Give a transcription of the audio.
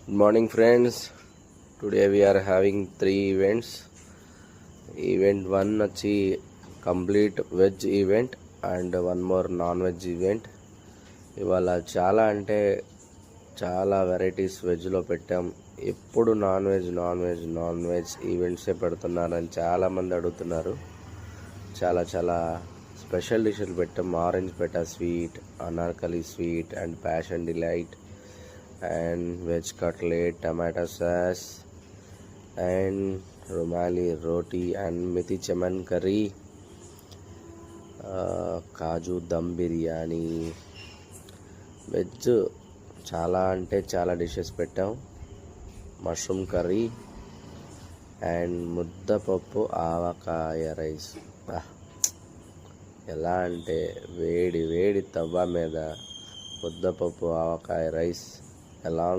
Good morning, friends. Today we are having 3 events. Event 1 వచ్చి complete veg event and one more non veg event. ఇవాళ చాలా varieties వెజ్లో పెట్టాం. ఎప్పుడు non veg ఈవెంట్సే పెడుతున్నారని చాలామంది అడుగుతున్నారు. చాలా స్పెషల్ డిషెస్ పెట్టాం. Orange petha sweet, Anarkali sweet and passion delight and veg cutlet, tomato sauce and rumali roti and methi chaman curry, kaju dum biryani. Veg చాలా డిషెస్ పెట్టాం. మష్రూమ్ కర్రీ అండ్ ముద్దపప్పు ఆవకాయ రైస్. ఎలా అంటే వేడి తవ్వ మీద ముద్దపప్పు ఆవకాయ రైస్ along